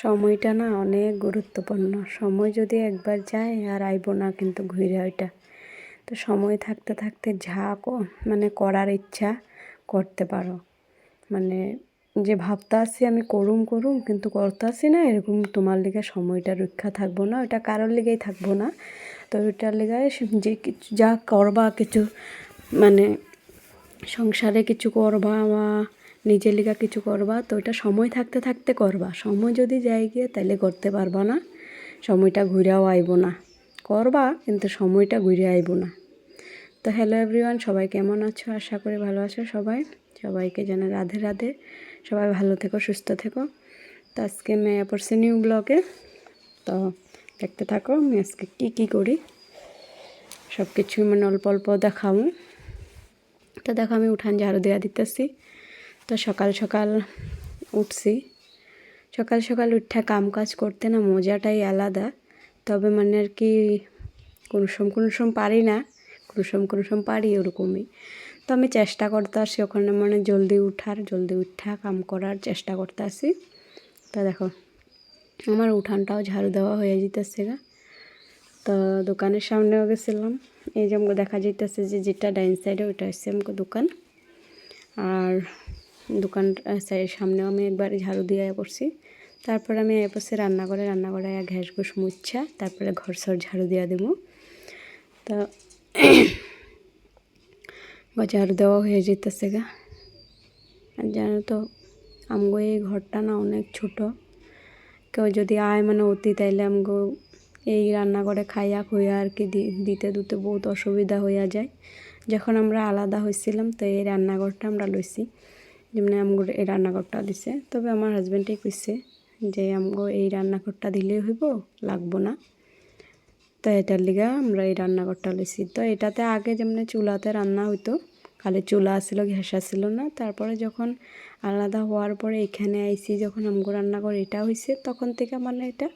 সময়টা না অনেক গুরুত্বপূর্ণ। সময় যদি একবার যায় আর আইব না কিন্তু ঘুরে ওইটা। তো সময় থাকতে থাকতে যা মানে করার ইচ্ছা করতে পারো। মানে যে ভাবতাছি আমি করুম কিন্তু করতাছি না, এরকম তোমার লিগে সময়টা রক্ষা থাকবো না, ওটা কারোর লিগেই থাকবো না। তো ওইটার লিগে যে যা করবা কিছু মানে সংসারে কিছু করবা বা নিজের লিগা কিছু করবা, তো ওটা সময় থাকতে থাকতে করবা। সময় যদি যাই গিয়ে তাহলে করতে পারবা না, সময়টা ঘুরেও আইব না। করবা কিন্তু সময়টা ঘুরে আইব না। তো হ্যালো এভরিওয়ান, সবাই কেমন আছো? আশা করি ভালো আছো সবাই। সবাইকে জানাই রাধে রাধে। সবাই ভালো থেকো, সুস্থ থেকো। তো আজকে আমি পড়ছি নিউ ব্লগে। তো দেখতে থাকো আমি আজকে কী করি, সব কিছু মানে অল্প অল্প দেখাবো। তো দেখো আমি উঠান ঝাড়ু দেওয়া দিতেছি। তো সকাল সকাল উঠছি। সকাল সকাল উঠে কাম কাজ করতে না মজাটাই আলাদা। তবে মানে আর কি কোনো সময় পারি না, কোনো সময় পারি, ওরকমই। তো আমি চেষ্টা করতে আসি ওখানে মানে জলদি উঠা কাম করার চেষ্টা করতে আসি। তো দেখো আমার উঠানটাও ঝাড়ু দেওয়া হয়ে যেতেছে গা। তো দোকানের সামনেও গেছিলাম। এই যে আমাকে দেখা যাইতেছে যে যেটা ডাইন সাইডে ওইটা হচ্ছে আমাকে দোকান। আর দোকান সামনেও আমি একবার ঝাড়ু দিয়ে পড়ছি। তারপর আমি পড়ছি রান্নাঘরে ঘ্যাস ঘুস মুচ্ছা, তারপরে ঘর সর ঝাড়ু দিয়ে দেবো। তো ঝাড়ু দেওয়া হয়ে যেতেছে গা। আর জানো তো আমগো এই ঘরটা না অনেক ছোট। কেউ যদি আয় মানে অতি তাইলে আমগো এই রান্নাঘরে খাইয়া খুইয়া আর কি দিতে বহুত অসুবিধা হইয়া যায়। যখন আমরা আলাদা হয়েছিলাম তো এই রান্নাঘরটা আমরা লইছি, যেমন আমগো এই রান্নাঘরটা দিছে। তবে আমার হাজব্যান্ডই কইছে যে আমগো এই রান্নাঘরটা দিলেই হইব, লাগবো না। তো এটার লিগা আমরা এই রান্নাঘরটা লইছি। তো এটাতে আগে যেমন চুলাতে রান্না হইতো, খালি চুলা ছিল, গ্যাস ছিল না। তারপরে যখন আলাদা হওয়ার পরে এখানে আইছি, যখন আমগো রান্নাঘর এটা হয়েছে, তখন থেকে মানে এটা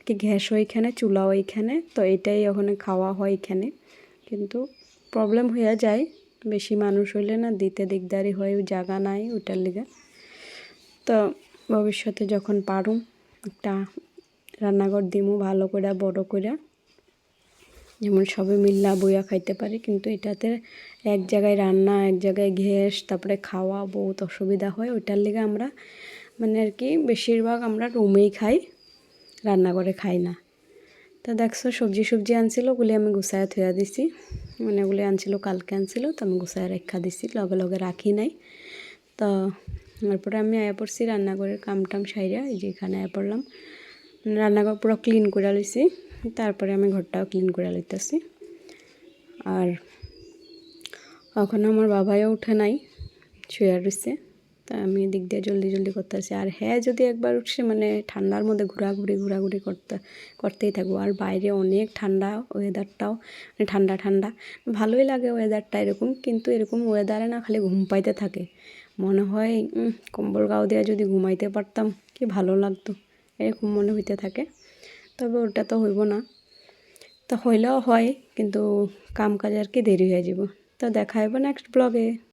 কি গ্যাস ওইখানে, চুলা ওইখানে। তো এটাই ওখানে খাওয়া হয় এখানে। কিন্তু প্রবলেম হইয়া যায়, বেশি মানুষ হইলে না দিতে দিকদারি হয়, জায়গা নাই ওটার লিগা। তো ভবিষ্যতে যখন পারুম একটা রান্নাঘর দিমু ভালো করে, বড় করে, যেমন সবে মিল্লা বইয়া খাইতে পারি। কিন্তু এটাতে এক জায়গায় রান্না, এক জায়গায় গ্যাস, তারপরে খাওয়া বহুত অসুবিধা হয়। ওইটার লিগে আমরা মানে আর কি বেশিরভাগ আমরা রুমেই খাই, রান্নাঘরে খাই না। তো দেখছো সবজি আনছিল, ওগুলি আমি গুছায় থুয়া দিছি। মানে ওগুলি আনছিল কালকে আনছিল, তো আমি গুছায় রেখা দিছি, লগে রাখি নাই। তো তারপরে আমি আয়া পড়ছি রান্নাঘরের কামটাম সাইরা, এই যে এখানে আয়া পড়লাম। রান্নাঘর পুরো ক্লিন করে লইছি। তারপরে আমি ঘরটাও ক্লিন করে লইতেছি। আর এখন আমার বাবাও উঠে নাই, শুয়ে রয়েছে। তা আমি এদিক দিয়ে জলদি করতেছি। আর হ্যাঁ যদি একবার উঠছে মানে ঠান্ডার মধ্যে ঘোরাঘুরি করতেই থাকবো। আর বাইরে অনেক ঠান্ডা, ওয়েদারটাও মানে ঠান্ডা ভালোই লাগে ওয়েদারটা এরকম। কিন্তু এরকম ওয়েদারে না খালি ঘুম পাইতে থাকে, মনে হয় কম্বল গাও দিয়ে যদি ঘুমাইতে পারতাম কি ভালো লাগতো, এরকম মনে হইতে থাকে। তবে ওটা তো হইব না, তো হইলেও হয় কিন্তু কাম কাজ আর কি দেরি হয়ে যাব। তো দেখা হইব নেক্সট ব্লগে।